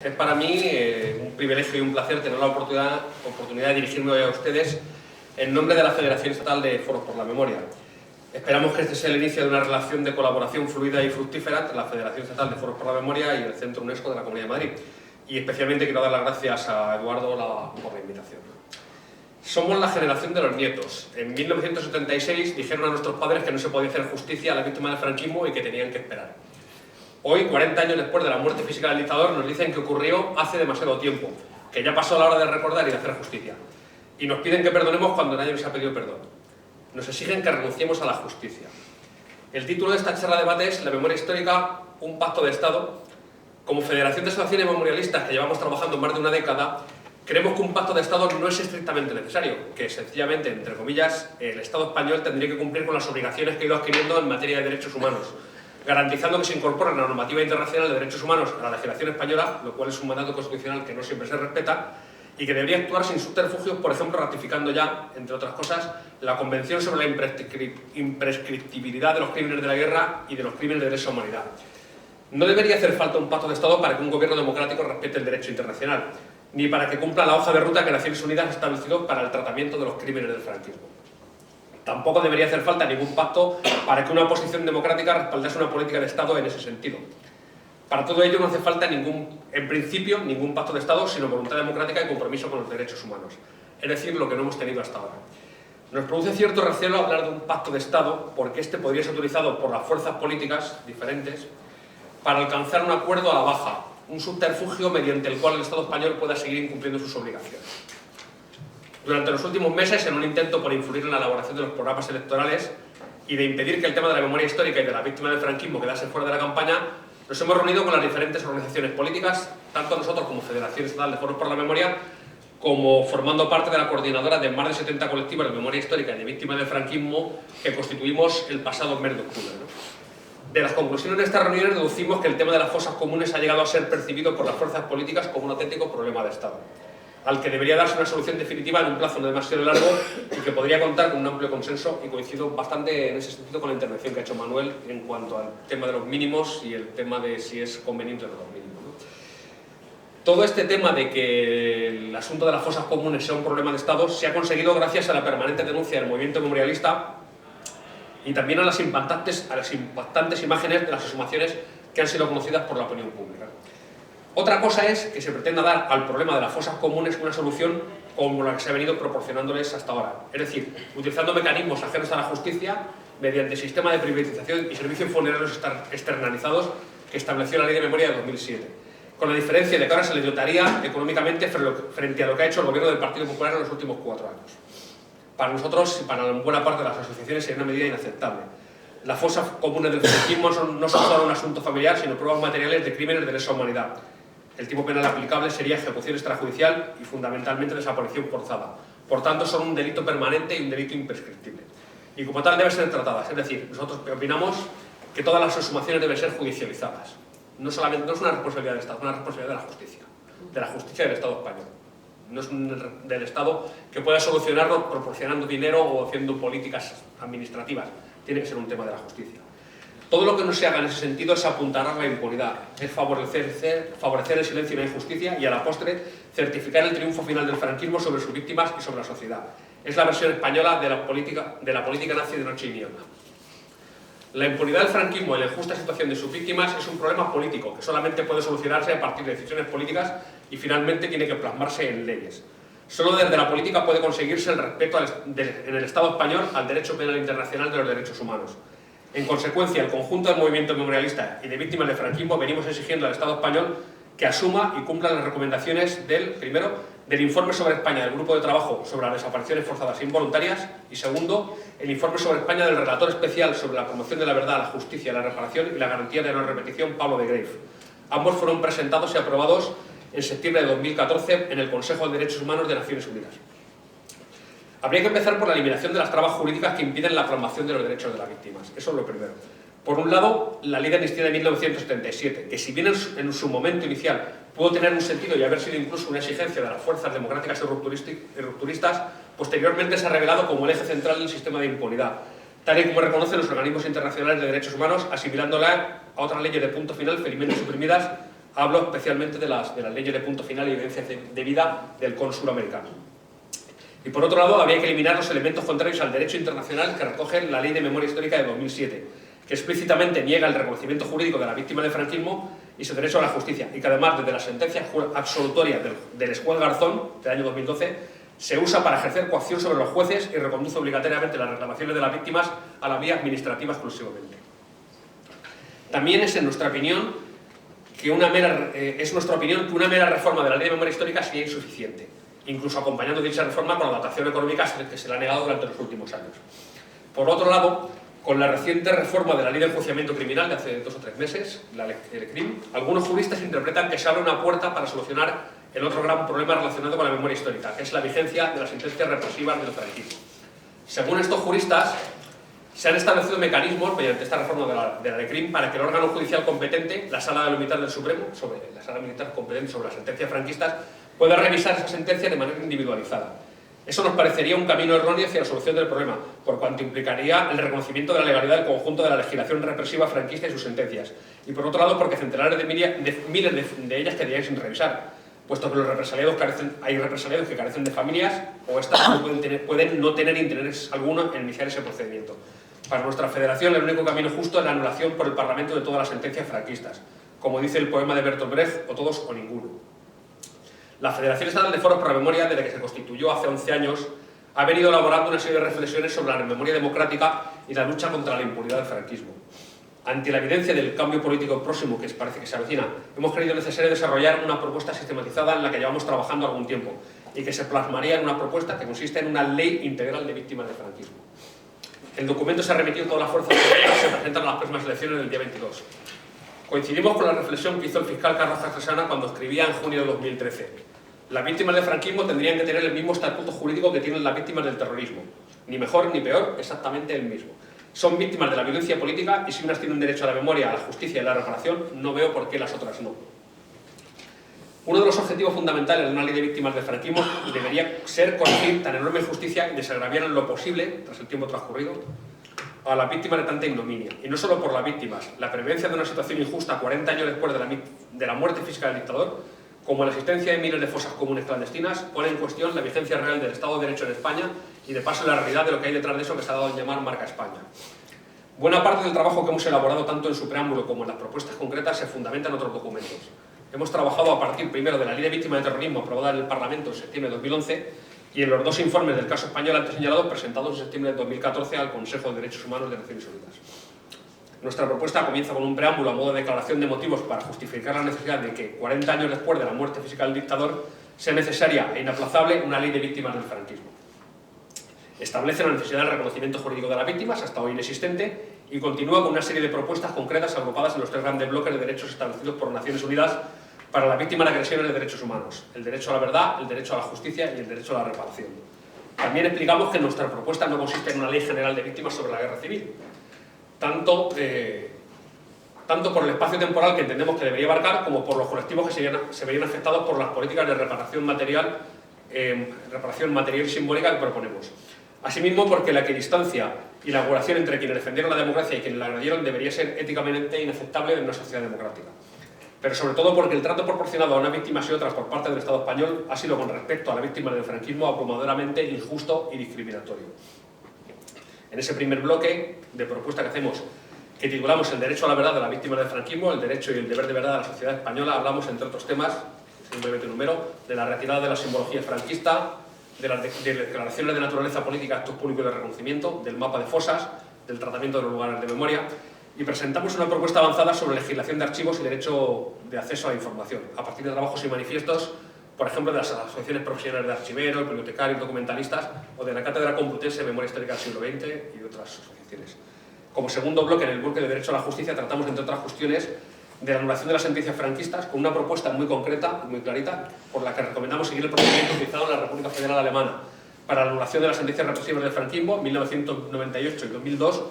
Es para mí un privilegio y un placer tener la oportunidad de dirigirme hoy a ustedes en nombre de la Federación Estatal de Foros por la Memoria. Esperamos que este sea el inicio de una relación de colaboración fluida y fructífera entre la Federación Estatal de Foros por la Memoria y el Centro UNESCO de la Comunidad de Madrid. Y especialmente quiero dar las gracias a Eduardo por la invitación. Somos la generación de los nietos. En 1976 dijeron a nuestros padres que no se podía hacer justicia a las víctimas del franquismo y que tenían que esperar. Hoy, 40 años después de la muerte física del dictador, nos dicen que ocurrió hace demasiado tiempo, que ya pasó la hora de recordar y de hacer justicia. Y nos piden que perdonemos cuando nadie nos ha pedido perdón. Nos exigen que renunciemos a la justicia. El título de esta charla de debate es La memoria histórica, un pacto de Estado. Como Federación de Asociaciones Memorialistas, que llevamos trabajando más de una década, creemos que un pacto de Estado no es estrictamente necesario, que sencillamente, entre comillas, el Estado español tendría que cumplir con las obligaciones que ha ido adquiriendo en materia de derechos humanos, garantizando que se incorpore la normativa internacional de derechos humanos a la legislación española, lo cual es un mandato constitucional que no siempre se respeta, y que debería actuar sin subterfugios, por ejemplo, ratificando ya, entre otras cosas, la Convención sobre la imprescriptibilidad de los crímenes de la guerra y de los crímenes de lesa humanidad. No debería hacer falta un pacto de Estado para que un gobierno democrático respete el derecho internacional, ni para que cumpla la hoja de ruta que Naciones Unidas ha establecido para el tratamiento de los crímenes del franquismo. Tampoco debería hacer falta ningún pacto para que una oposición democrática respaldase una política de Estado en ese sentido. Para todo ello no hace falta en principio, ningún pacto de Estado, sino voluntad democrática y compromiso con los derechos humanos. Es decir, lo que no hemos tenido hasta ahora. Nos produce cierto recelo hablar de un pacto de Estado, porque este podría ser utilizado por las fuerzas políticas diferentes para alcanzar un acuerdo a la baja, un subterfugio mediante el cual el Estado español pueda seguir incumpliendo sus obligaciones. Durante los últimos meses, en un intento por influir en la elaboración de los programas electorales y de impedir que el tema de la memoria histórica y de la víctima del franquismo quedase fuera de la campaña, nos hemos reunido con las diferentes organizaciones políticas, tanto nosotros como Federación Estatal de Foros por la Memoria, como formando parte de la coordinadora de más de 70 colectivos de memoria histórica y de víctimas del franquismo que constituimos el pasado mes de octubre, De las conclusiones de estas reuniones deducimos que el tema de las fosas comunes ha llegado a ser percibido por las fuerzas políticas como un auténtico problema de Estado, al que debería darse una solución definitiva en un plazo no demasiado largo y que podría contar con un amplio consenso, y coincido bastante en ese sentido con la intervención que ha hecho Manuel en cuanto al tema de los mínimos y el tema de si es conveniente o no los mínimos. Todo este tema de que el asunto de las fosas comunes sea un problema de Estado se ha conseguido gracias a la permanente denuncia del movimiento memorialista y también a las impactantes imágenes de las exhumaciones que han sido conocidas por la opinión pública. Otra cosa es que se pretenda dar al problema de las fosas comunes una solución como la que se ha venido proporcionándoles hasta ahora, es decir, utilizando mecanismos ajenos a la justicia mediante el sistema de privatización y servicios funerarios externalizados que estableció la Ley de Memoria de 2007, con la diferencia de que ahora se le dotaría económicamente frente a lo que ha hecho el gobierno del Partido Popular en los últimos 4 años. Para nosotros y para buena parte de las asociaciones sería una medida inaceptable. Las fosas comunes del franquismo no son solo un asunto familiar, sino pruebas materiales de crímenes de lesa humanidad. El tipo penal aplicable sería ejecución extrajudicial y fundamentalmente desaparición forzada. Por tanto, son un delito permanente y un delito imprescriptible. Y como tal deben ser tratadas. Es decir, nosotros opinamos que todas las exhumaciones deben ser judicializadas. No es una responsabilidad del Estado, es una responsabilidad de la justicia del Estado español. No es del Estado que pueda solucionarlo proporcionando dinero o haciendo políticas administrativas. Tiene que ser un tema de la justicia. Todo lo que no se haga en ese sentido es apuntalar la impunidad, es favorecer el silencio y la injusticia y, a la postre, certificar el triunfo final del franquismo sobre sus víctimas y sobre la sociedad. Es la versión española de la política nazi de noche y niebla. La impunidad del franquismo y la injusta situación de sus víctimas es un problema político que solamente puede solucionarse a partir de decisiones políticas y finalmente tiene que plasmarse en leyes. Solo desde la política puede conseguirse el respeto en el Estado español al derecho penal internacional de los derechos humanos. En consecuencia, el conjunto del movimiento memorialista y de víctimas del franquismo venimos exigiendo al Estado español que asuma y cumpla las recomendaciones primero, del informe sobre España del Grupo de Trabajo sobre las Desapariciones Forzadas e Involuntarias y, segundo, el informe sobre España del Relator Especial sobre la Promoción de la Verdad, la Justicia, la Reparación y la Garantía de no repetición, Pablo de Greiff. Ambos fueron presentados y aprobados en septiembre de 2014 en el Consejo de Derechos Humanos de Naciones Unidas. Habría que empezar por la eliminación de las trabas jurídicas que impiden la plasmación de los derechos de las víctimas. Eso es lo primero. Por un lado, la Ley de Amnistía de 1977, que si bien en su momento inicial pudo tener un sentido y haber sido incluso una exigencia de las fuerzas democráticas y rupturistas, posteriormente se ha revelado como el eje central del sistema de impunidad, tal y como reconocen los organismos internacionales de derechos humanos, asimilándola a otras leyes de punto final felizmente suprimidas Hablo especialmente de las leyes de punto final y evidencia debida del Cono Sur americano. Y por otro lado, habría que eliminar los elementos contrarios al derecho internacional que recoge la Ley de Memoria Histórica de 2007, que explícitamente niega el reconocimiento jurídico de la víctima del franquismo y su derecho a la justicia, y que además, desde la sentencia absolutoria del juez Garzón, del año 2012, se usa para ejercer coacción sobre los jueces y reconduce obligatoriamente las reclamaciones de las víctimas a la vía administrativa exclusivamente. También es nuestra opinión que una mera reforma de la Ley de Memoria Histórica sería insuficiente, incluso acompañando dicha reforma con la dotación económica que se le ha negado durante los últimos años. Por otro lado, con la reciente reforma de la Ley de Enjuiciamiento Criminal de hace 2 o 3 meses, la LECRIM, algunos juristas interpretan que se abre una puerta para solucionar el otro gran problema relacionado con la memoria histórica, que es la vigencia de las sentencias represivas del franquismo. Según estos juristas, se han establecido mecanismos, mediante esta reforma de la LECRIM, para que el órgano judicial competente, la Sala Militar del Supremo, la Sala Militar competente sobre las sentencias franquistas, pueda revisar esa sentencia de manera individualizada. Eso nos parecería un camino erróneo hacia la solución del problema, por cuanto implicaría el reconocimiento de la legalidad del conjunto de la legislación represiva franquista y sus sentencias, y por otro lado porque centenares de miles de ellas quedarían sin revisar, puesto que hay represaliados que carecen de familias o estas pueden no tener interés alguno en iniciar ese procedimiento. Para nuestra federación, el único camino justo es la anulación por el Parlamento de todas las sentencias franquistas, como dice el poema de Bertolt Brecht, o todos o ninguno. La Federación Estatal de Foros por la Memoria, desde que se constituyó hace 11 años, ha venido elaborando una serie de reflexiones sobre la memoria democrática y la lucha contra la impunidad del franquismo. Ante la evidencia del cambio político próximo que parece que se avecina, hemos creído necesario desarrollar una propuesta sistematizada en la que llevamos trabajando algún tiempo y que se plasmaría en una propuesta que consiste en una ley integral de víctimas del franquismo. El documento se ha remitido a todas las fuerzas políticas que se presentan a las próximas elecciones del día 22. Coincidimos con la reflexión que hizo el fiscal Carlos Carcesana cuando escribía en junio de 2013. Las víctimas del franquismo tendrían que tener el mismo estatuto jurídico que tienen las víctimas del terrorismo. Ni mejor ni peor, exactamente el mismo. Son víctimas de la violencia política y si unas tienen derecho a la memoria, a la justicia y a la reparación, no veo por qué las otras no. Uno de los objetivos fundamentales de una ley de víctimas del franquismo debería ser corregir tan enorme injusticia y desagraviar en lo posible, tras el tiempo transcurrido, a las víctimas de tanta ignominia. Y no solo por las víctimas, la prevencia de una situación injusta 40 años después de la muerte física del dictador, como la existencia de miles de fosas comunes clandestinas, pone en cuestión la vigencia real del Estado de Derecho en España y de paso la realidad de lo que hay detrás de eso que se ha dado a llamar marca España. Buena parte del trabajo que hemos elaborado tanto en su preámbulo como en las propuestas concretas se fundamenta en otros documentos. Hemos trabajado a partir primero de la Ley de Víctimas de Terrorismo aprobada en el Parlamento en septiembre de 2011 y en los 2 informes del caso español antes señalados presentados en septiembre de 2014 al Consejo de Derechos Humanos de Naciones Unidas. Nuestra propuesta comienza con un preámbulo a modo de declaración de motivos para justificar la necesidad de que 40 años después de la muerte física del dictador sea necesaria e inaplazable una ley de víctimas del franquismo. Establece la necesidad del reconocimiento jurídico de las víctimas, hasta hoy inexistente, y continúa con una serie de propuestas concretas agrupadas en los 3 grandes bloques de derechos establecidos por Naciones Unidas para las víctimas de agresiones de derechos humanos: el derecho a la verdad, el derecho a la justicia y el derecho a la reparación. También explicamos que nuestra propuesta no consiste en una ley general de víctimas sobre la guerra civil, tanto por el espacio temporal que entendemos que debería abarcar como por los colectivos que se verían afectados por las políticas de reparación material y simbólica que proponemos. Asimismo, porque la equidistancia y la regulación entre quienes defendieron la democracia y quienes la agredieron debería ser éticamente inaceptable en una sociedad democrática. Pero sobre todo porque el trato proporcionado a unas víctimas y otras por parte del Estado español ha sido, con respecto a las víctimas del franquismo, abrumadoramente injusto y discriminatorio. En ese primer bloque de propuesta que hacemos, que titulamos El derecho a la verdad de las víctimas del franquismo, el derecho y el deber de verdad de la sociedad española, hablamos, entre otros temas, simplemente número, de la retirada de la simbología franquista, de las declaraciones de naturaleza política, actos públicos de reconocimiento, del mapa de fosas, del tratamiento de los lugares de memoria, y presentamos una propuesta avanzada sobre legislación de archivos y derecho de acceso a la información, a partir de trabajos y manifiestos, por ejemplo, de las asociaciones profesionales de archiveros, bibliotecarios, documentalistas, o de la Cátedra Complutense de Memoria Histórica del siglo XX y de otras asociaciones. Como segundo bloque, en el bloque de derecho a la justicia, tratamos, entre otras cuestiones, de la anulación de las sentencias franquistas, con una propuesta muy concreta, muy clarita, por la que recomendamos seguir el procedimiento utilizado en la República Federal Alemana para la anulación de las sentencias represivas del franquismo, 1998 y 2002,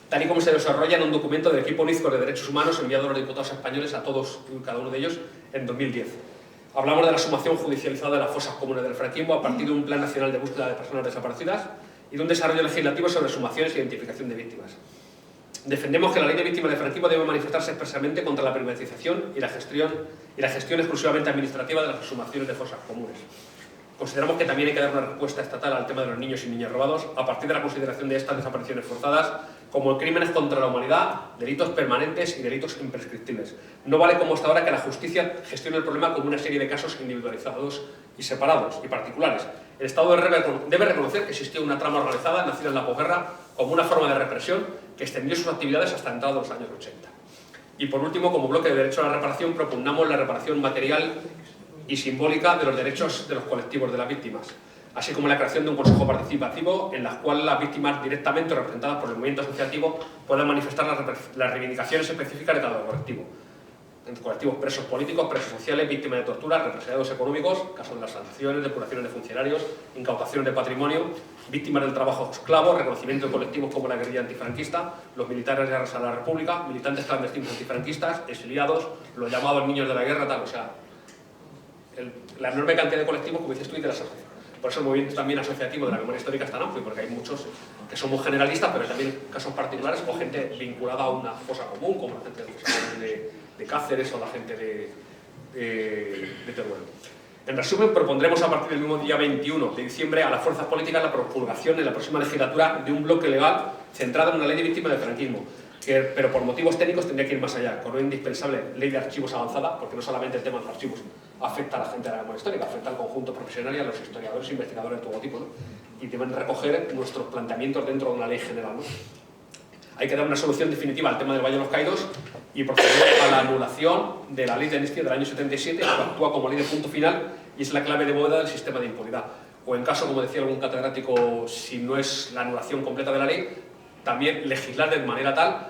tal y como se desarrolla en un documento del equipo UNIZCO de Derechos Humanos enviado a los diputados españoles, a todos y cada uno de ellos, en 2010. Hablamos de la sumación judicializada de las fosas comunes del franquismo a partir de un Plan Nacional de Búsqueda de Personas Desaparecidas y de un desarrollo legislativo sobre sumaciones e identificación de víctimas. Defendemos que la ley de víctimas del franquismo debe manifestarse expresamente contra la privatización y la gestión exclusivamente administrativa de las exhumaciones de fosas comunes. Consideramos que también hay que dar una respuesta estatal al tema de los niños y niñas robados a partir de la consideración de estas desapariciones forzadas como crímenes contra la humanidad, delitos permanentes y delitos imprescriptibles. No vale como hasta ahora que la justicia gestione el problema como una serie de casos individualizados y separados y particulares. El Estado debe reconocer que existió una trama organizada nacida en la posguerra como una forma de represión que extendió sus actividades hasta entrados los años 80. Y por último, como bloque de derecho a la reparación, propugnamos la reparación material y simbólica de los derechos de los colectivos de las víctimas, así como la creación de un consejo participativo en el cual las víctimas directamente representadas por el movimiento asociativo puedan manifestar las reivindicaciones específicas de cada colectivo. En colectivos presos políticos, presos sociales, víctimas de tortura, represaliados económicos, casos de las sanciones, depuraciones de funcionarios, incautaciones de patrimonio, víctimas del trabajo esclavo, reconocimiento de colectivos como la guerrilla antifranquista, los militares de la República, militantes clandestinos antifranquistas, exiliados, los llamados niños de la guerra, tal, o sea, la enorme cantidad de colectivos, como dices tú, y de las asociaciones. Por eso el movimiento también asociativo de la memoria histórica es tan amplio, porque hay muchos que somos generalistas, pero también casos particulares o gente vinculada a una fosa común, como la gente de la fosa común de Cáceres o la gente de Teruel. En resumen, propondremos a partir del mismo día 21 de diciembre a las fuerzas políticas la promulgación en la próxima legislatura de un bloque legal centrado en una ley de víctimas del franquismo, pero por motivos técnicos tendría que ir más allá, con una indispensable ley de archivos avanzada, porque no solamente el tema de los archivos afecta a la gente de la memoria histórica, afecta al conjunto profesional y a los historiadores e investigadores de todo tipo, ¿no? Y deben recoger nuestros planteamientos dentro de una ley general, ¿no? Hay que dar una solución definitiva al tema del Valle de los Caídos y proceder a la anulación de la ley de amnistía del año 77, que actúa como ley de punto final y es la clave de bóveda del sistema de impunidad. O en caso, como decía algún catedrático, si no es la anulación completa de la ley, también legislar de manera tal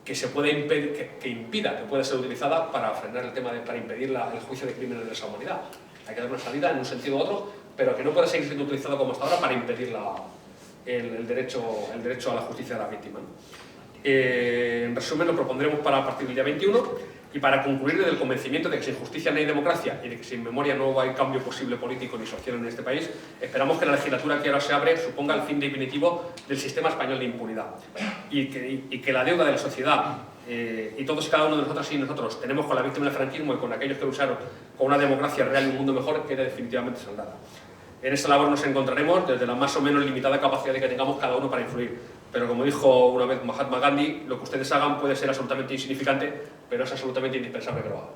que se pueda que impida que pueda ser utilizada para frenar el tema para impedir el juicio de crímenes de lesa humanidad. Hay que dar una salida en un sentido u otro, pero que no pueda seguir siendo utilizado como hasta ahora para impedir el derecho a la justicia de la víctima. En resumen, lo propondremos para a partir del día 21 y para concluir desde el convencimiento de que sin justicia no hay democracia y de que sin memoria no hay cambio posible político ni social en este país, esperamos que la legislatura que ahora se abre suponga el fin definitivo del sistema español de impunidad y que la deuda de la sociedad y todos y cada uno de nosotros y nosotros tenemos con la víctima del franquismo y con aquellos que lucharon con una democracia real y un mundo mejor quede definitivamente saldada. En esta labor nos encontraremos desde la más o menos limitada capacidad que tengamos cada uno para influir. Pero como dijo una vez Mahatma Gandhi, lo que ustedes hagan puede ser absolutamente insignificante, pero es absolutamente indispensable que lo hagan.